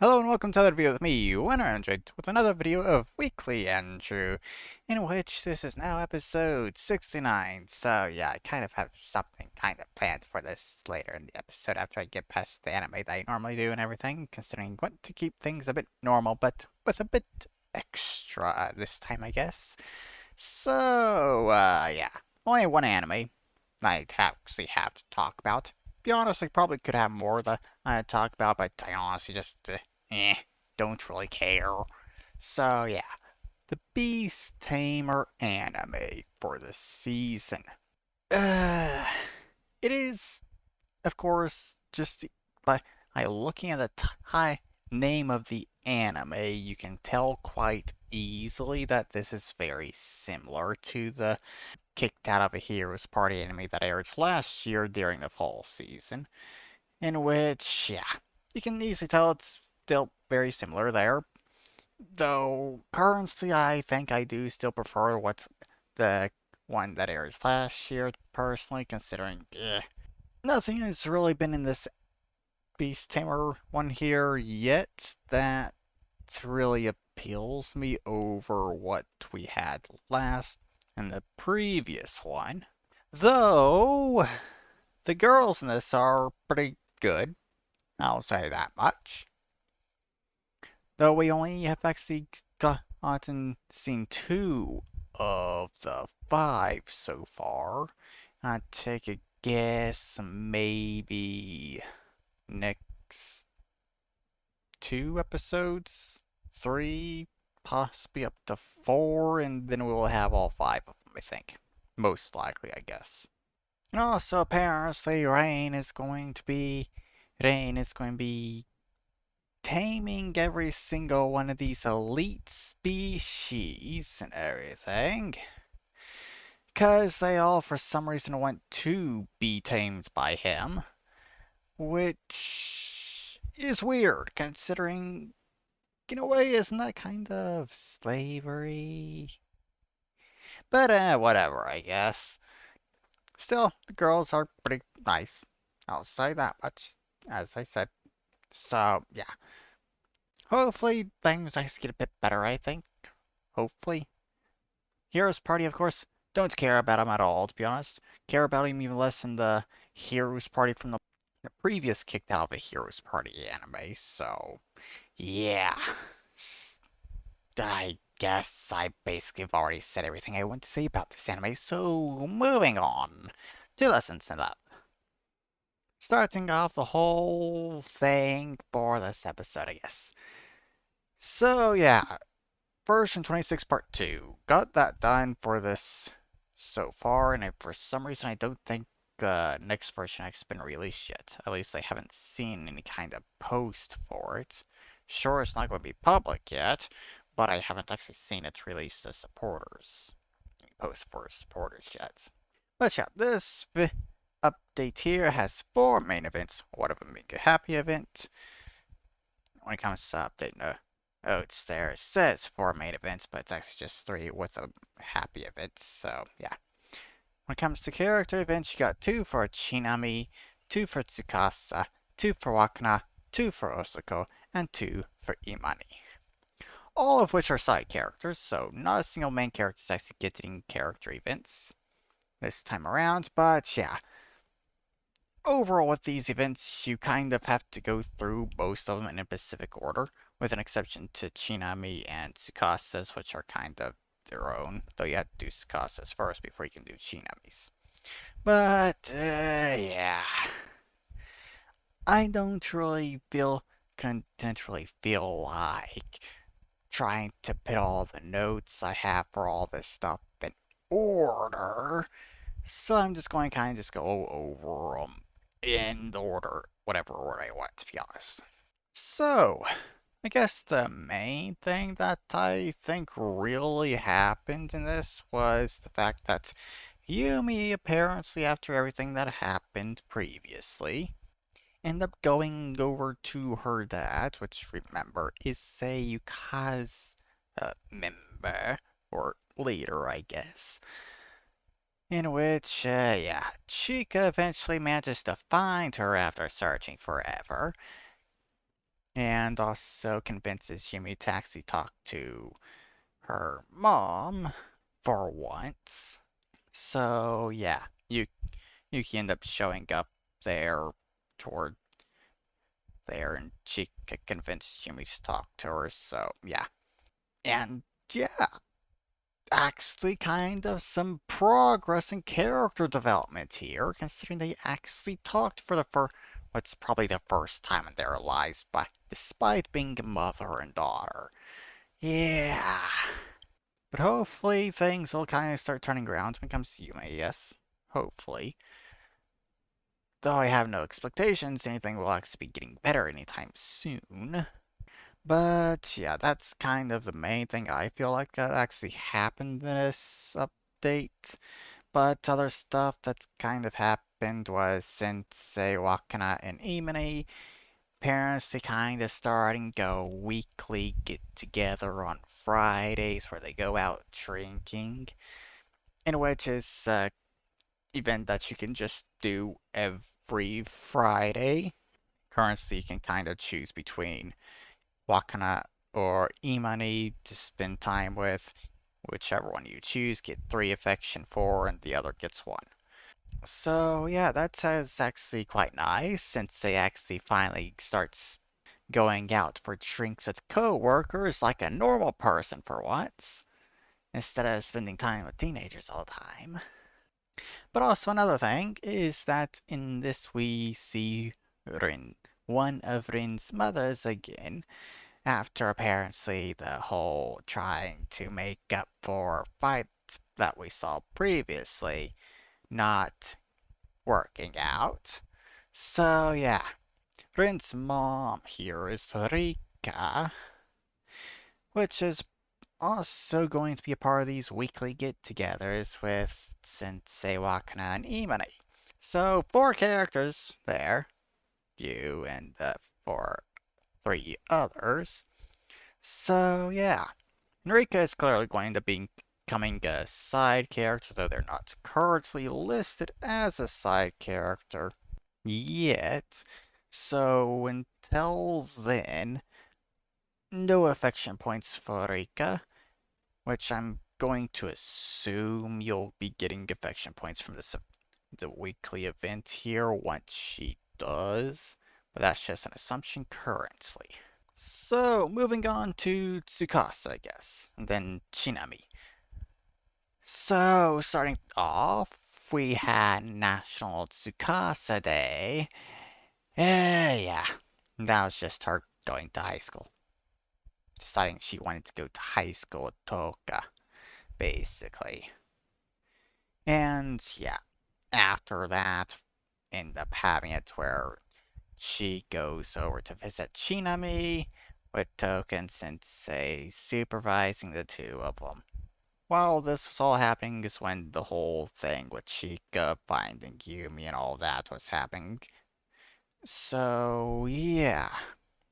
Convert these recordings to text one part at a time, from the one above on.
Hello and welcome to another video with me, Winner100, with another video of Weekly Andrew, in which this is now episode 69. So yeah, I kind of have something kind of planned for this later in the episode after I get past the anime that I normally do and everything, considering I want to keep things a bit normal, but with a bit extra this time, I guess. So, yeah, only one anime I actually have to talk about. Be honest, I probably could have more that I talk about, but I honestly just, eh, don't really care. So, yeah, the Beast Tamer anime for the season. Uh, it is, of course, just by looking at the high name of the anime, you can tell quite easily that this is very similar to the Kicked Out of a Hero's Party anime that aired last year during the fall season, in which, yeah, you can easily tell it's still very similar there. Though currently, I think I do still prefer what's the one that airs last year, personally, considering nothing has really been in this Beast Tamer one here yet that really appeals me over what we had last in the previous one. Though the girls in this are pretty good, I'll say that much. Though we only have actually gotten seen two of the five so far. I'd take a guess, maybe next two episodes, three, possibly up to four, and then we'll have all five of them, I think. Most likely, I guess. And also, apparently, Rain is going to be taming every single one of these elite species and everything. Because they all, for some reason, want to be tamed by him. Which is weird, considering, in a way, isn't that kind of slavery? But, whatever, I guess. Still, the girls are pretty nice. I'll say that much, as I said. So, yeah. Hopefully, things actually get a bit better, I think. Hopefully. Heroes Party, of course, don't care about him at all, to be honest. Care about him even less than the Heroes Party from the previous Kicked Out of a Heroes Party anime, so yeah. I guess I basically have already said everything I want to say about this anime, so moving on to lessons in love. Starting off the whole thing for this episode, I guess. So yeah, version 26 part 2. Got that done for this so far, and for some reason I don't think the next version has been released yet. At least I haven't seen any kind of post for it. Sure, it's not going to be public yet, but I haven't actually seen it released to supporters. Any post for supporters yet. But yeah, this update here has four main events, one of them being a happy event. When it comes to update, no. Oh, it's there. It says four main events, but it's actually just three with a happy event. So, yeah. When it comes to character events, you got two for Chinami, two for Tsukasa, two for Wakana, two for Osako, and two for Imani. All of which are side characters, so not a single main character is actually getting character events this time around, but yeah. Overall, with these events, you kind of have to go through most of them in a specific order, with an exception to Chinami and Tsukasa's, which are kind of their own, though you have to do Tsukasa's first before you can do Chinami's. But, yeah. I don't really feel like trying to put all the notes I have for all this stuff in order. So I'm just going to kind of just go over them in the order, whatever order I want, to be honest. So, I guess the main thing that I think really happened in this was the fact that Yumi, apparently after everything that happened previously, ended up going over to her dad, which remember is a Yukaz member, or leader, I guess. In which, yeah, Chica eventually manages to find her after searching forever. and also convinces Yumi to actually talk to her mom for once. So yeah, Yuki end up showing up there toward there, and she convinced Yumi to talk to her. So yeah, and yeah, actually kind of some progress in character development here, considering they actually talked for the first, what's probably the first time in their lives, but despite being mother and daughter. Yeah. But hopefully things will kind of start turning around when it comes to Yume, yes. Hopefully. Though I have no expectations anything will actually be getting better anytime soon. But yeah, that's kind of the main thing I feel like that actually happened in this update. But other stuff that's kind of happened was Sensei Wakana and Imani parents they kind of starting go weekly get together on Fridays where they go out drinking, in which is a event that you can just do every Friday. Currently, you can kind of choose between Wakana or Imani to spend time with. Whichever one you choose, get 3 affection for, and the other gets 1. So yeah, that is actually quite nice since they actually finally starts going out for drinks with co-workers like a normal person for once, instead of spending time with teenagers all the time. But also another thing is that in this we see Rin, one of Rin's mothers again, after apparently the whole trying to make up for fights that we saw previously not working out. So yeah, Rin's mom here is Rika, which is also going to be a part of these weekly get-togethers with Sensei Wakana and Imani. So 4 characters there, you and the 3 others. So yeah, Rika is clearly going to be becoming a side character, though they're not currently listed as a side character yet. So until then, no affection points for Rika, which I'm going to assume you'll be getting affection points from the weekly event here once she does, but that's just an assumption currently. So, moving on to Tsukasa, I guess, and then Shinami. So, starting off, we had National Tsukasa Day. Yeah, that was just her going to high school. Deciding she wanted to go to high school at Toka, basically. And yeah, after that, end up having it where she goes over to visit Shinami with Token Sensei supervising the 2 of them. While this was all happening is when the whole thing with Chika finding Yumi and all that was happening. So yeah,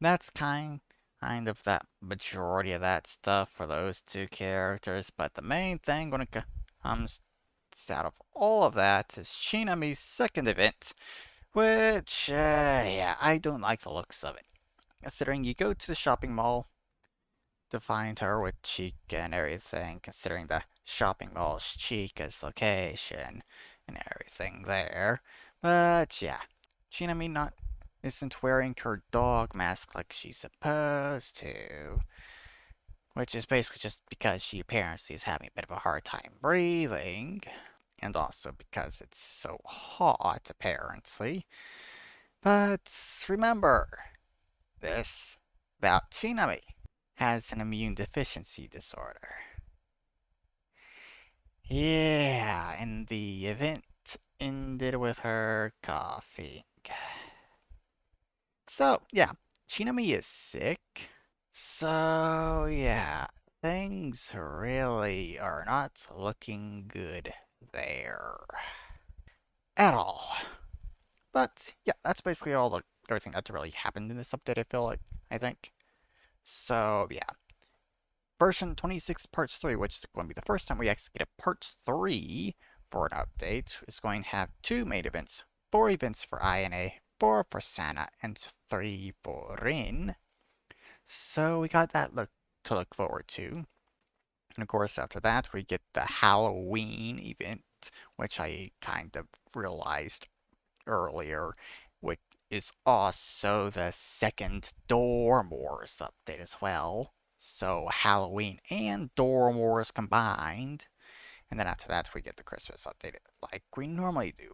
that's kind of that majority of that stuff for those 2 characters. But the main thing when it comes out of all of that is Shinami's second event, which, yeah, I don't like the looks of it. Considering you go to the shopping mall to find her with Chica and everything, considering the shopping mall's Chica's location and everything there. But yeah, Shinami not isn't wearing her dog mask like she's supposed to, which is basically just because she apparently is having a bit of a hard time breathing, and also because it's so hot, apparently. But remember this about Shinami has an immune deficiency disorder. Yeah, and the event ended with her coughing. So, yeah, Shinami is sick. So, yeah, things really are not looking good there at all. But yeah, that's basically all the everything that's really happened in this update, I feel like, I think. So yeah. Version 26 Parts 3, which is going to be the first time we actually get a Part 3 for an update, is going to have 2 main events, 4 events for INA, 4 for Santa and 3 for Rin. So we got that to look forward to. And of course, after that, we get the Halloween event, which I kind of realized earlier, which is also the second Dorm Wars update as well. So Halloween and Dorm Wars combined. And then after that, we get the Christmas update like we normally do.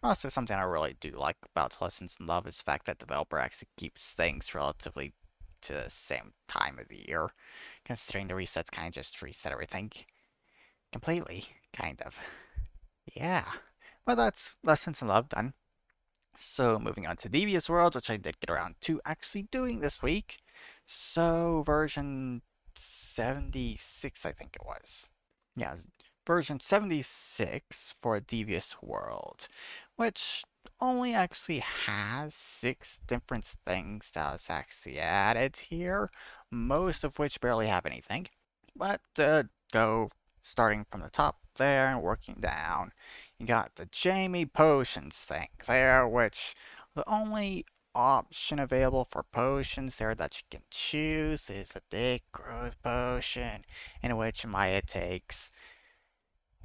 Also, something I really do like about Lessons in Love is the fact that the developer actually keeps things relatively to the same time of the year, considering the resets kind of just reset everything completely, kind of. Yeah. Well, that's Lessons in Love done. So, moving on to Devious World, which I did get around to actually doing this week. So, version 76, I think it was. Yeah, version 76 for Devious World, which only actually has 6 different things that was actually added here, most of which barely have anything. But go starting from the top there and working down. You got the Jamie Potions thing there, which the only option available for potions there that you can choose is a Dick Growth Potion, in which Maya takes,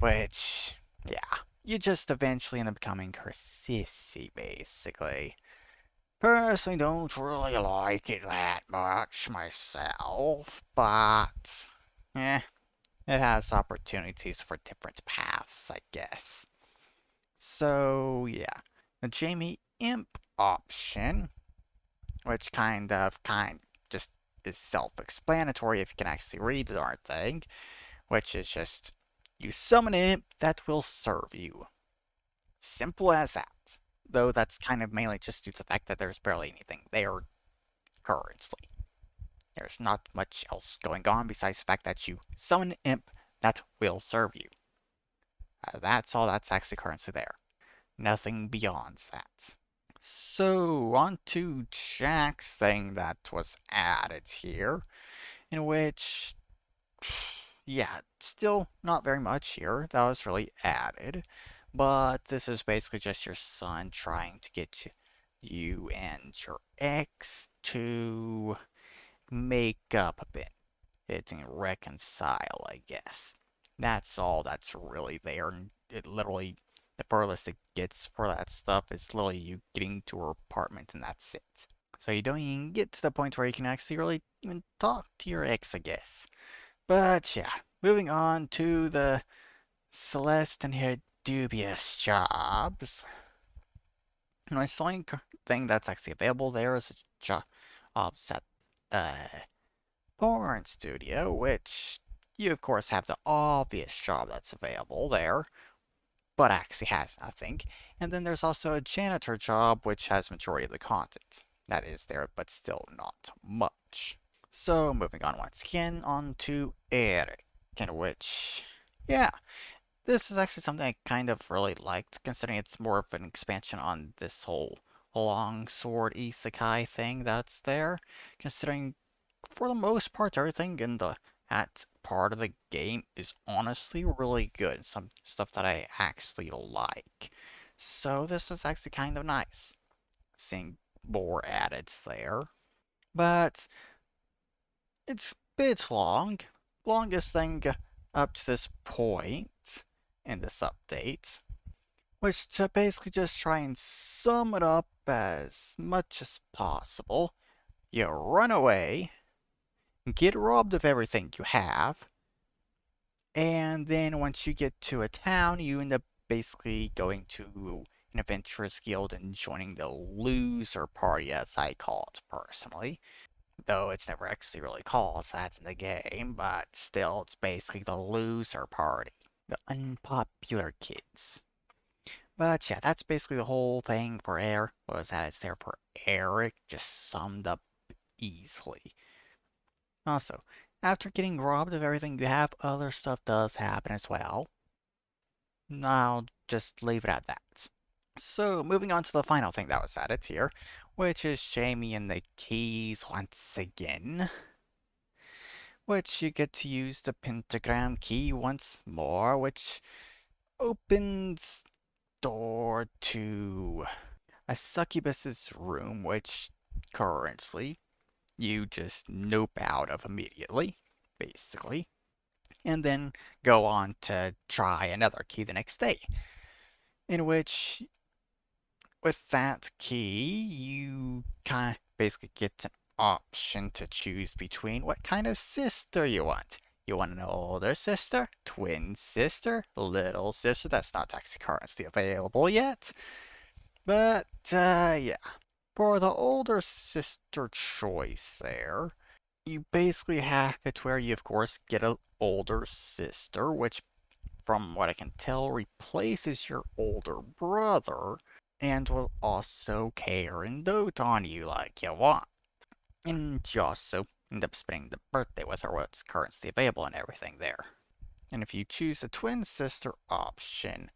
which, yeah, you just eventually end up becoming her sissy, basically. Personally, don't really like it that much myself, but, eh, it has opportunities for different paths, I guess. So, yeah. The Jamie Imp option, which kind just is self-explanatory if you can actually read the darn thing, which is just you summon an imp that will serve you. Simple as that. Though that's kind of mainly just due to the fact that there's barely anything there currently. There's not much else going on besides the fact that you summon an imp that will serve you. That's all that's actually currently there. Nothing beyond that. So, on to Jack's thing that was added here, in which, yeah, still not very much here that was really added, but this is basically just your son trying to get you and your ex to make up a bit. It's and reconcile, I guess. That's all that's really there. And it literally, the furthest it gets for that stuff is literally you getting to her apartment and that's it. So you don't even get to the point where you can actually really even talk to your ex, I guess. But yeah, moving on to the Celeste and her dubious jobs. And my only thing that's actually available there is a job at porn studio, which you of course have the obvious job that's available there, but actually has nothing. And then there's also a janitor job, which has majority of the content. That is there, but still not much. So moving on once again, on to Eric, in which, yeah, this is actually something I kind of really liked, considering it's more of an expansion on this whole longsword isekai thing that's there. Considering, for the most part, everything in that part of the game is honestly really good. Some stuff that I actually like. So this is actually kind of nice, seeing more added there. But it's a bit long. Longest thing up to this point in this update, which to basically just try and sum it up as much as possible. You run away, get robbed of everything you have, and then once you get to a town, you end up basically going to an adventurers guild and joining the loser party, as I call it personally. Though it's never actually really called that in the game, but still, it's basically the loser party. The unpopular kids. But yeah, that's basically the whole thing for Air, was that it's there for Eric, just summed up easily. Also, after getting robbed of everything you have, other stuff does happen as well. I'll just leave it at that. So, moving on to the final thing that was added here, which is Jamie and the keys once again. Which you get to use the pentagram key once more, which opens door to a succubus's room, which currently you just nope out of immediately, basically, and then go on to try another key the next day, in which with that key you kind of basically get an option to choose between what kind of sister you want. You want an older sister, twin sister, little sister that's not actually currently available yet. But, yeah. For the older sister choice there, you basically have it where you, of course, get an older sister, which, from what I can tell, replaces your older brother and will also care and dote on you like you want. And you also end up spending the birthday with her, what's currently available and everything there. And if you choose the twin sister option,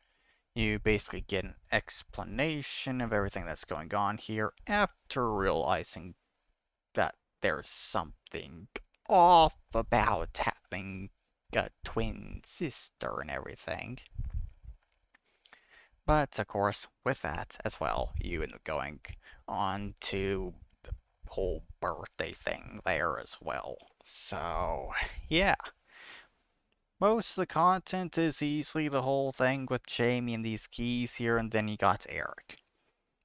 you basically get an explanation of everything that's going on here after realizing that there's something off about having a twin sister and everything. But of course, with that as well, you end up going on to the whole birthday thing there as well. So, yeah. Most of the content is easily the whole thing with Jamie and these keys here, and then you got Eric.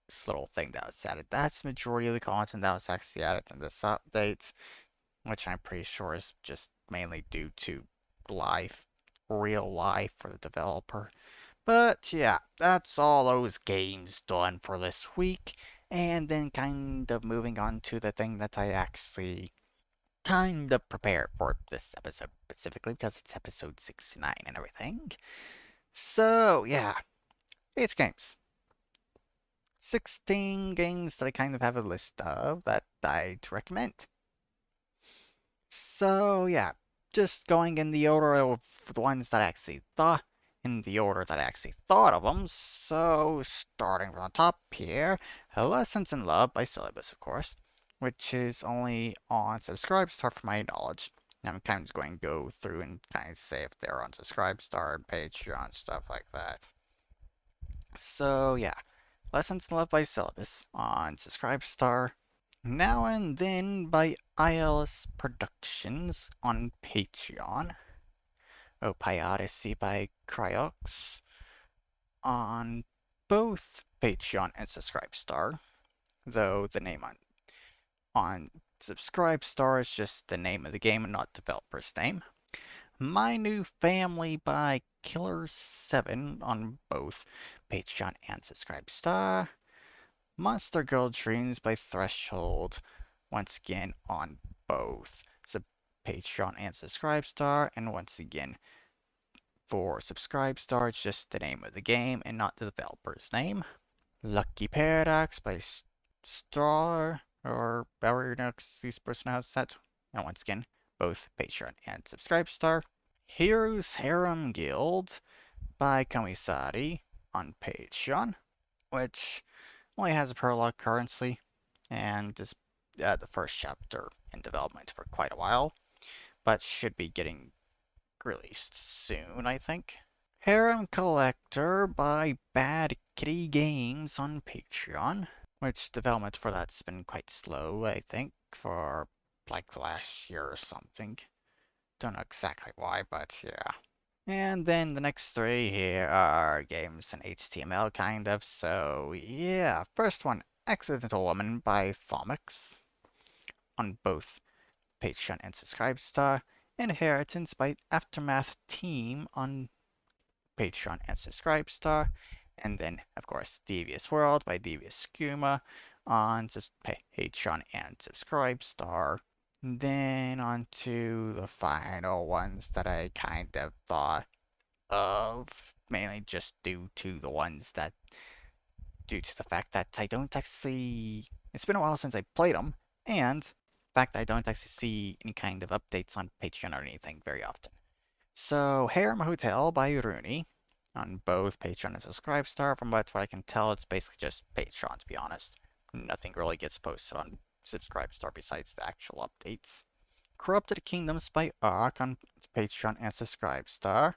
This little thing that was added. That's the majority of the content that was actually added in this update, which I'm pretty sure is just mainly due to life, real life for the developer. But yeah, that's all those games done for this week. And then kind of moving on to the thing that I actually kind of prepared for this episode specifically because it's episode 69 and everything. So yeah, it's games. 16 games that I kind of have a list of that I'd recommend. So yeah, just going in the order of the ones that I actually thought, in the order that I actually thought of them. So starting from the top here, Lessons in Love by Syllabus, of course, which is only on Subscribestar for my knowledge. I'm kind of going to go through and kind of say if they're on Subscribestar and Patreon, stuff like that. So yeah, Lessons in Love by Syllabus on Subscribestar. Now and Then by ILS Productions on Patreon. Opie Odyssey by Cryox on both Patreon and Subscribestar, though the name on Subscribestar is just the name of the game and not developer's name. My New Family by Killer7 on both Patreon and Subscribestar. Monster Girl Dreams by Threshold, once again on both Patreon and Subscribestar, and once again for Subscribestar, it's just the name of the game and not the developer's name. Lucky Paradox by Star, or however this person has that, and once again, both Patreon and Subscribestar. Heroes Harem Guild by Komisari on Patreon, which only has a prologue currently, and is the first chapter in development for quite a while, but should be getting released soon, I think. Harem Collector by Bad Kitty Games on Patreon, which development for that's been quite slow, I think, for like the last year or something. Don't know exactly why, but yeah. And then the next three here are games in HTML, kind of. So yeah, first one, Accidental Woman by Thomix on both Patreon and Subscribestar. Inheritance by Aftermath Team on Patreon and Subscribestar. And then, of course, Devious World by Devious Skuma on Patreon and Subscribestar. Then on to the final ones that I kind of thought of, mainly just due to the fact that I don't actually, it's been a while since I played them, and the fact that I don't actually see any kind of updates on Patreon or anything very often. So, Harem Hotel by Rooney on both Patreon and Subscribestar. From what I can tell, it's basically just Patreon, to be honest. Nothing really gets posted on Subscribestar besides the actual updates. Corrupted Kingdoms by Ark on Patreon and Subscribestar.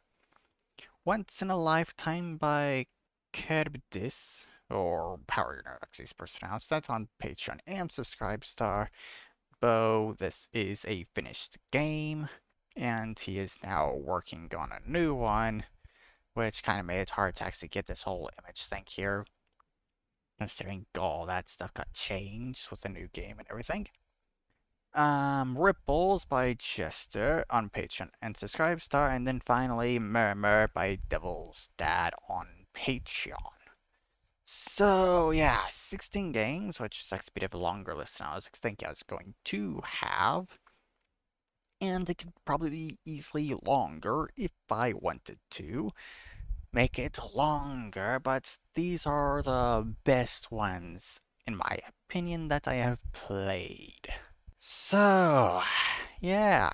Once in a Lifetime by Kerbdis, or however you know Xy's pronounced. That's on Patreon and Subscribestar. Bo, this is a finished game, and he is now working on a new one, which kind of made it hard to actually get this whole image thing here, considering all that stuff got changed with the new game and everything. Ripples by Chester on Patreon and Subscribestar, and then finally Murmur by Devil's Dad on Patreon. So yeah, 16 games, which is actually a bit of a longer list than I was thinking I was going to have. And it could probably be easily longer if I wanted to make it longer, but these are the best ones, in my opinion, that I have played. So, yeah.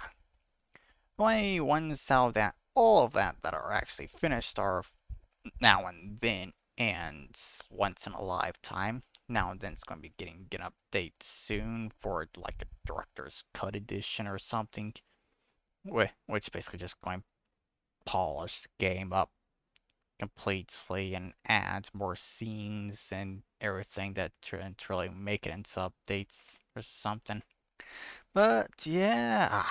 The only ones out that all of that are actually finished are Now and Then and Once in a Lifetime. Now and Then it's going to be getting an update soon for like a director's cut edition or something, which basically just going to polish the game up completely and add more scenes and everything that to really make it into updates or something. But yeah,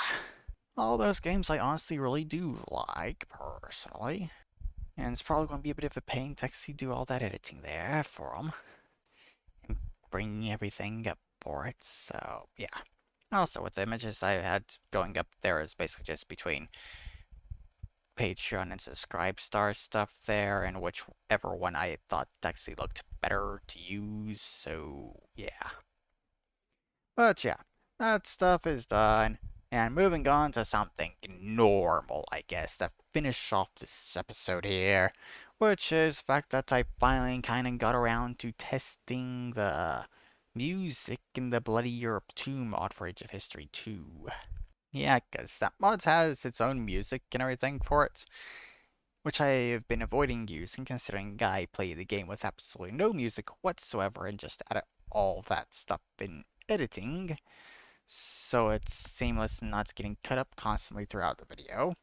all those games I honestly really do like personally. And it's probably going to be a bit of a pain to actually do all that editing there for them and bringing everything up for it. So yeah. Also, with the images I had going up there is basically just between Patreon and Subscribestar stuff there, and whichever one I thought actually looked better to use. So yeah. But yeah, that stuff is done. And moving on to something normal, I guess, to finish off this episode here, which is the fact that I finally kind of got around to testing the music in the Bloody Europe 2 mod for Age of History 2. Yeah, because that mod has its own music and everything for it, which I have been avoiding using considering I play the game with absolutely no music whatsoever and just added all that stuff in editing, so it's seamless and not getting cut up constantly throughout the video.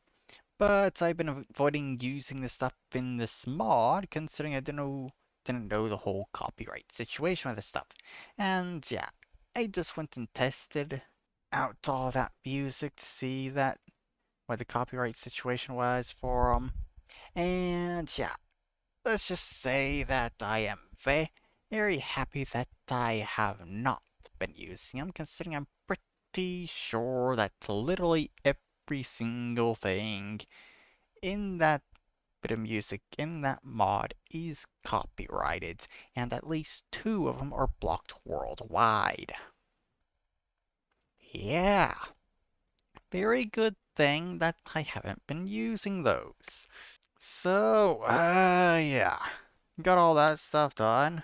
But I've been avoiding using the stuff in this mod, considering I didn't know the whole copyright situation with this stuff. And yeah, I just went and tested out all that music to see that what the copyright situation was for them. And yeah, let's just say that I am very happy that I have not been using them, considering I'm pretty sure that literally every single thing in that bit of music in that mod is copyrighted, and at least 2 of them are blocked worldwide. Yeah, very good thing that I haven't been using those. So, yeah, got all that stuff done.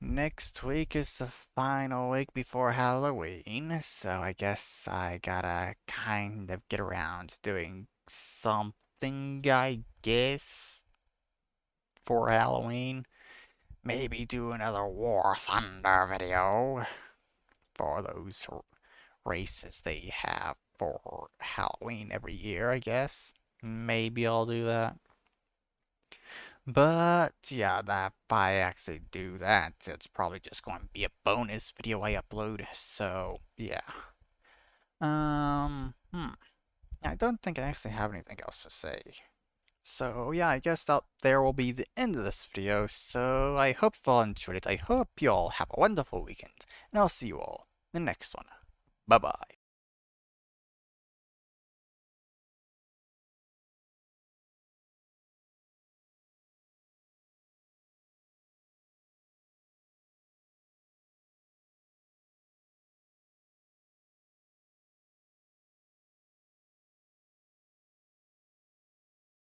Next week is the final week before Halloween, so I guess I gotta kind of get around to doing something, I guess, for Halloween. Maybe do another War Thunder video for those races they have for Halloween every year, I guess. Maybe I'll do that. But yeah, that if I actually do that, it's probably just going to be a bonus video I upload. So yeah. I don't think I actually have anything else to say. So yeah, I guess that there will be the end of this video. So I hope you all enjoyed it. I hope you all have a wonderful weekend, and I'll see you all in the next one. Bye bye.